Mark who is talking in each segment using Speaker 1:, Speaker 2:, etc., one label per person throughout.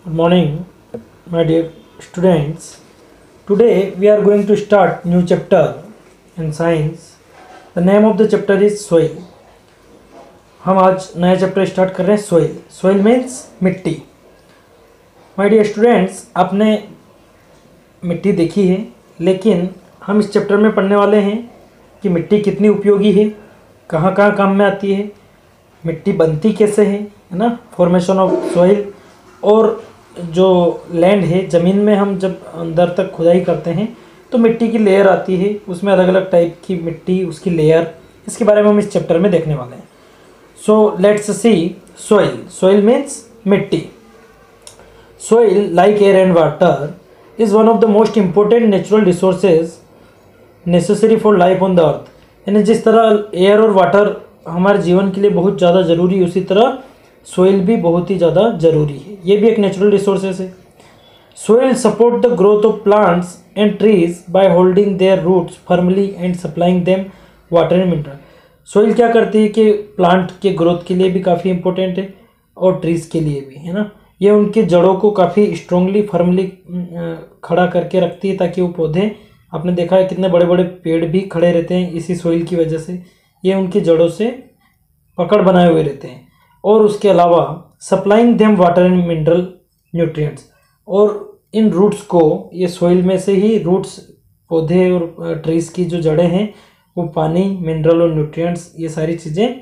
Speaker 1: Good morning, my dear students. Today we are going to start new chapter in science. The name of the chapter is soil. हम आज नया chapter start कर रहे हैं soil. Soil means मिट्टी. My dear students, आपने मिट्टी देखी है, लेकिन हम इस चैप्टर में पढ़ने वाले हैं कि मिट्टी कितनी उपयोगी है, कहाँ कहाँ काम में आती है, मिट्टी बनती कैसे है ना, फॉर्मेशन ऑफ सॉइल. और जो लैंड है, ज़मीन में हम जब अंदर तक खुदाई करते हैं तो मिट्टी की लेयर आती है, उसमें अलग अलग टाइप की मिट्टी, उसकी लेयर, इसके बारे में हम इस चैप्टर में देखने वाले हैं. So let's see soil. Soil means मिट्टी. Soil like air and water is one of the most important natural resources necessary for life on the earth. यानी जिस तरह एयर और वाटर हमारे जीवन के लिए बहुत ज़्यादा ज़रूरी है, उसी तरह सोइल भी बहुत ही ज़्यादा ज़रूरी है. ये भी एक नेचुरल रिसोर्सेज है. Soil support the growth of plants and trees by holding their roots firmly and supplying them water and mineral. Soil क्या करती है कि प्लांट के ग्रोथ के लिए भी काफ़ी इंपॉर्टेंट है और ट्रीज़ के लिए भी, है ना. ये उनकी जड़ों को काफ़ी स्ट्रांगली फर्मली खड़ा करके रखती है, ताकि वो पौधे, आपने देखा है कितने बड़े बड़े पेड़ भी खड़े रहते हैं इसी सोइल की वजह से. ये उनकी जड़ों से पकड़ बनाए हुए रहते हैं. और उसके अलावा supplying them water and mineral nutrients, और इन रूट्स को, ये सोइल में से ही रूट्स, पौधे और ट्रीज़ की जो जड़ें हैं, वो पानी, मिनरल और न्यूट्रिएंट्स, ये सारी चीज़ें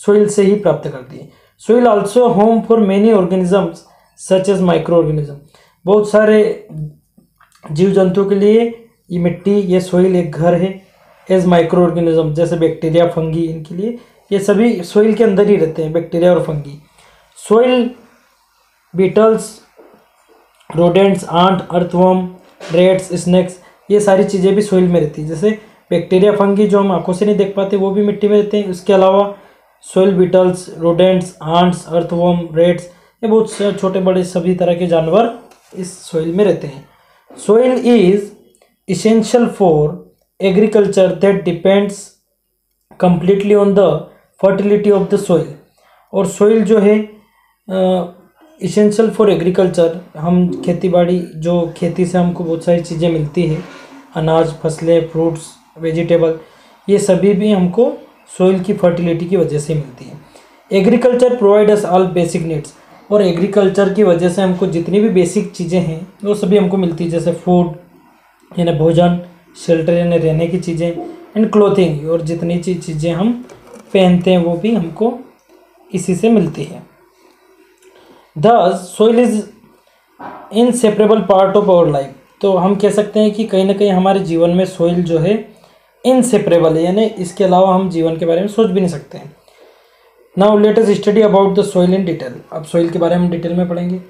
Speaker 1: सोइल से ही प्राप्त करती है. Soil also home for many organisms such as micro organism. बहुत सारे जीव जंतुओं के लिए ये मिट्टी, ये सोइल एक घर है. एज माइक्रो ऑर्गेनिज्म, जैसे बैक्टीरिया, फंगी, इनके लिए ये सभी सोइल के अंदर ही रहते हैं, बैक्टीरिया और fungi. Soil beetles, rodents, ant, earthworm, rats, snakes, ये सारी चीज़ें भी सोइल में रहती है. जैसे बैक्टीरिया, फंगी जो हम आंखों से नहीं देख पाते, वो भी मिट्टी में रहते हैं. इसके अलावा soil beetles, rodents, ants, earthworm, rats, ये बहुत से छोटे बड़े सभी तरह के जानवर इस सोइल में रहते हैं. Soil is essential for agriculture that depends completely on the fertility of the soil. और सोइल जो है इसेंशियल फॉर एग्रीकल्चर, हम खेती बाड़ी, जो खेती से हमको बहुत सारी चीज़ें मिलती है, अनाज, फसलें, फ्रूट्स, वेजिटेबल, ये सभी भी हमको सोइल की फर्टिलिटी की वजह से मिलती है. Agriculture provide us all basic needs, और एग्रीकल्चर की वजह से हमको जितनी भी बेसिक चीज़ें हैं वो सभी हमको मिलती है. जैसे फूड यानी भोजन, शेल्टर यानी रहने की चीज़ें, एंड क्लोथिंग, और जितनी चीज़ें हम पहनते हैं वो भी हमको इसी से मिलती है. This soil is inseparable part of our life. तो हम कह सकते हैं कि कहीं ना कहीं हमारे जीवन में सोइल जो है इनसेपरेबल है, यानी इसके अलावा हम जीवन के बारे में सोच भी नहीं सकते हैं. Now let us study about the soil in detail. अब सोइल के बारे में डिटेल में पढ़ेंगे.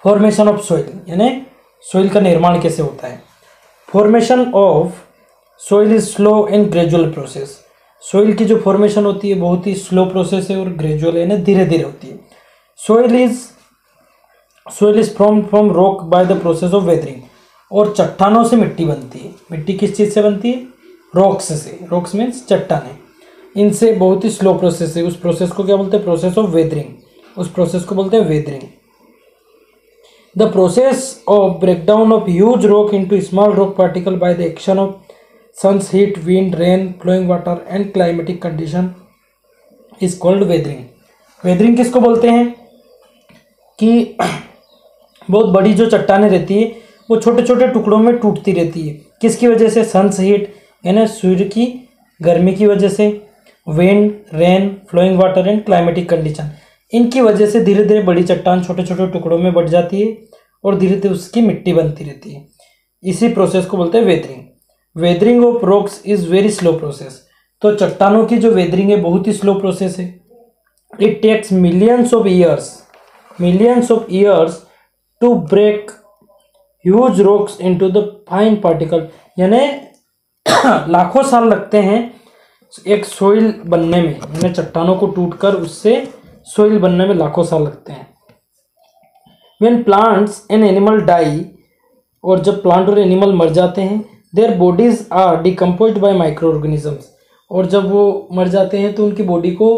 Speaker 1: फॉर्मेशन ऑफ सोइल, यानी सोइल का निर्माण कैसे होता है. Formation of soil is slow and gradual process. Soil की जो फॉर्मेशन होती है बहुत ही स्लो प्रोसेस है और ग्रेजुअल यानी धीरे धीरे होती है. Soil is from rock by the process of weathering. और चट्टानों से मिट्टी बनती है. मिट्टी किस चीज़ से बनती है? रॉक्स से. रॉक्स मीन्स चट्टानें. इनसे बहुत ही स्लो प्रोसेस है. उस प्रोसेस को क्या बोलते हैं? Process of weathering. उस प्रोसेस को बोलते हैं weathering. The process of breakdown of huge rock into small rock particle by the action of sun's heat, wind, rain, flowing water and climatic condition is called weathering. weathering किसको बोलते हैं कि बहुत बड़ी जो चट्टानें रहती है वो छोटे छोटे टुकड़ों में टूटती रहती है. किसकी वजह से? सन्स हीट यानी सूर्य की गर्मी की वजह से, wind, rain, flowing water and climatic condition, इनकी वजह से धीरे धीरे बड़ी चट्टान छोटे छोटे टुकड़ों में बढ़ जाती है और धीरे धीरे उसकी मिट्टी बनती रहती है. इसी प्रोसेस को बोलते हैं weathering. Weathering of rocks is very slow process. तो चट्टानों की जो वेदरिंग है बहुत ही स्लो प्रोसेस है. It takes millions of years to break huge rocks into the fine particle. यानी लाखों साल लगते हैं एक सोइल बनने में, यानी चट्टानों को टूटकर उससे सोइल बनने में लाखों साल लगते हैं. When plants and animal die, और जब प्लांट और एनिमल मर जाते हैं, their bodies are decomposed by micro organisms. और जब वो मर जाते हैं तो उनकी बॉडी को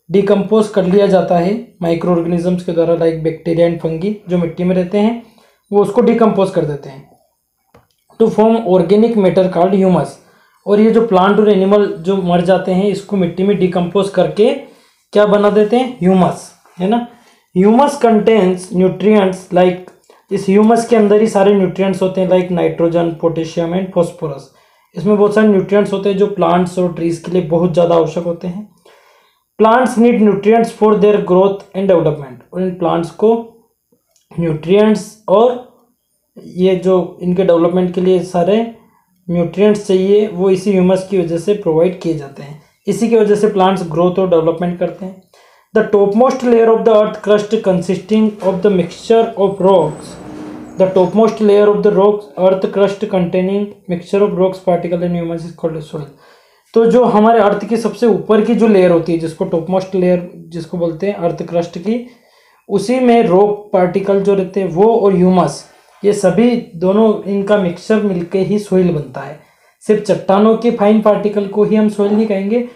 Speaker 1: डिकम्पोज कर लिया जाता है माइक्रो ऑर्गेनिजम्स के द्वारा, लाइक बैक्टीरिया एंड फंगी जो मिट्टी में रहते हैं वो उसको डिकम्पोज कर देते हैं to form organic matter called humus. और ये जो प्लांट और एनिमल जो मर जाते हैं इसको मिट्टी में डिकम्पोज करके क्या बना देते हैं, ह्यूमस, है ना। ह्यूमस कंटेन्स न्यूट्रिएंट्स लाइक, इस ह्यूमस के अंदर ही सारे न्यूट्रिएंट्स होते हैं like nitrogen, potassium and phosphorus. इसमें बहुत सारे न्यूट्रिएंट्स होते हैं जो प्लांट्स और ट्रीज के लिए बहुत ज़्यादा आवश्यक होते हैं। Plants need nutrients for their growth and development, और इन प्लांट्स को न्यूट्रिएंट्स और ये जो इनके डेवलपमेंट के लिए सारे न्यूट्रिएंट्स चाहिए वो इसी ह्यूमस की वजह से प्रोवाइड किए जाते हैं। इसी की वजह से प्लांट्स ग्रोथ और डेवलपमेंट करते हैं। The topmost layer of the earth crust consisting of the mixture of rocks, the topmost layer of the rocks earth crust containing mixture of rocks particle and humus is called soil. तो जो हमारे अर्थ की सबसे ऊपर की जो layer होती है जिसको टॉपमोस्ट लेयर जिसको बोलते हैं अर्थ क्रस्ट की, उसी में रॉक पार्टिकल जो रहते हैं वो और ह्यूमस, ये सभी दोनों इनका मिक्सचर मिलके ही सोइल बनता है। सिर्फ चट्टानों के फाइन पार्टिकल को ही हम सोइल नहीं कहेंगे,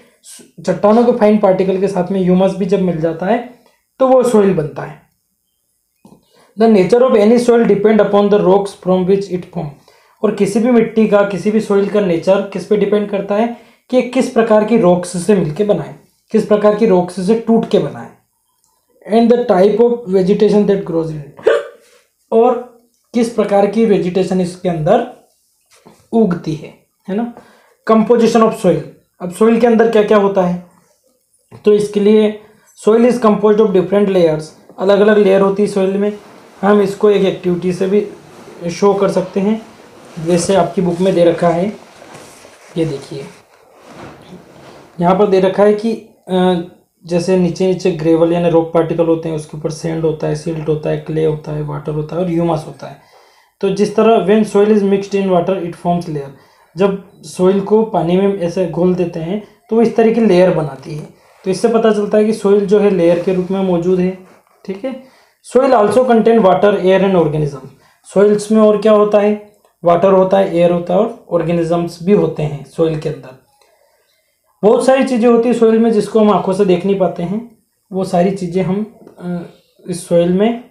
Speaker 1: चट्टानों के फाइन पार्टिकल के साथ में ह्यूमस भी जब मिल जाता है तो वो सोइल बनता है। The nature of any soil depend upon the rocks from which it form, और किसी भी मिट्टी का किसी भी सोइल का नेचर किस पे डिपेंड करता है कि किस प्रकार की रॉक्स से मिलके बनाए, किस प्रकार की रॉक्स से टूट के बनाए। And the type of vegetation that grows in it, और किस प्रकार की वेजिटेशन इसके अंदर उगती है ना। कंपोजिशन ऑफ सोइल, अब सोइल के अंदर क्या क्या होता है, तो इसके लिए soil is composed of different layers, अलग अलग लेयर होती है सोइल में। हम इसको एक एक्टिविटी से भी शो कर सकते हैं, जैसे आपकी बुक में दे रखा है, ये देखिए यहाँ पर दे रखा है कि जैसे नीचे नीचे ग्रेवल यानी रॉक पार्टिकल होते हैं, उसके ऊपर सैंड होता है, सिल्ट होता है, क्ले होता है, वाटर होता है और ह्यूमस होता है। तो जिस तरह when soil is mixed in water it forms layer, जब सोइल को पानी में ऐसे घोल देते हैं तो वो इस तरह की लेयर बनाती है। तो इससे पता चलता है कि सोइल जो है लेयर के रूप में मौजूद है, ठीक है। Soil also contain water, air and organism, soils में और क्या होता है, वाटर होता है, एयर होता है और ऑर्गेनिजम्स भी होते हैं सोइल के अंदर। बहुत सारी चीज़ें होती है सोइल में जिसको हम आंखों से देख नहीं पाते हैं, वो सारी चीज़ें हम इस सोइल में,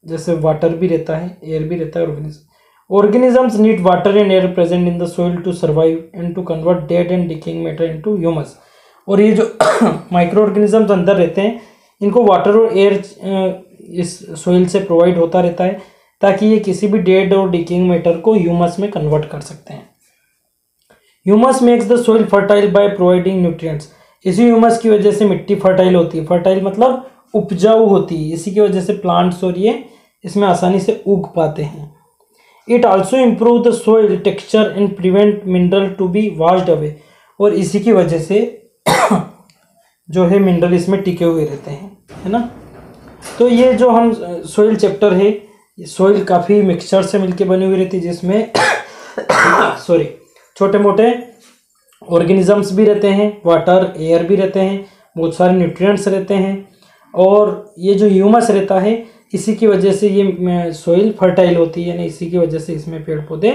Speaker 1: जैसे वाटर भी रहता है, एयर भी रहता है, organisms need water and air present in the soil to survive and to convert dead and decaying matter into humus. और ये जो माइक्रो ऑर्गेनिजम्स अंदर रहते हैं इनको वाटर और एयर इस सोइल से प्रोवाइड होता रहता है ताकि ये किसी भी डेड और डिकेइंग मैटर को ह्यूमस में कन्वर्ट कर सकते हैं। Humus makes the soil fertile by providing nutrients, इसी ह्यूमस की वजह से मिट्टी फर्टाइल होती है, फर्टाइल मतलब उपजाऊ होती है, इसी की वजह से प्लांट्स और ये इसमें आसानी से उग पाते हैं। It also improve the soil texture and prevent mineral to be washed away, और इसी की वजह से जो है मिनरल इसमें टिके हुए रहते हैं, है ना। तो ये जो हम सोइल चैप्टर है, सोइल काफ़ी मिक्सचर से मिलके बनी हुई रहती है जिसमें सॉरी छोटे मोटे ऑर्गेनिजम्स भी रहते हैं, वाटर एयर भी रहते हैं, बहुत सारे न्यूट्रिएंट्स रहते हैं, और ये जो ह्यूमस रहता है इसी की वजह से ये सोइल फर्टाइल होती है, यानी इसी की वजह से इसमें पेड़ पौधे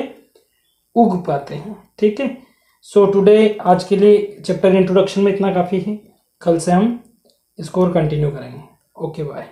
Speaker 1: उग पाते हैं, ठीक है। सो टुडे आज के लिए चैप्टर इंट्रोडक्शन में इतना काफ़ी है, कल से हम इसको और कंटिन्यू करेंगे। Okay bye.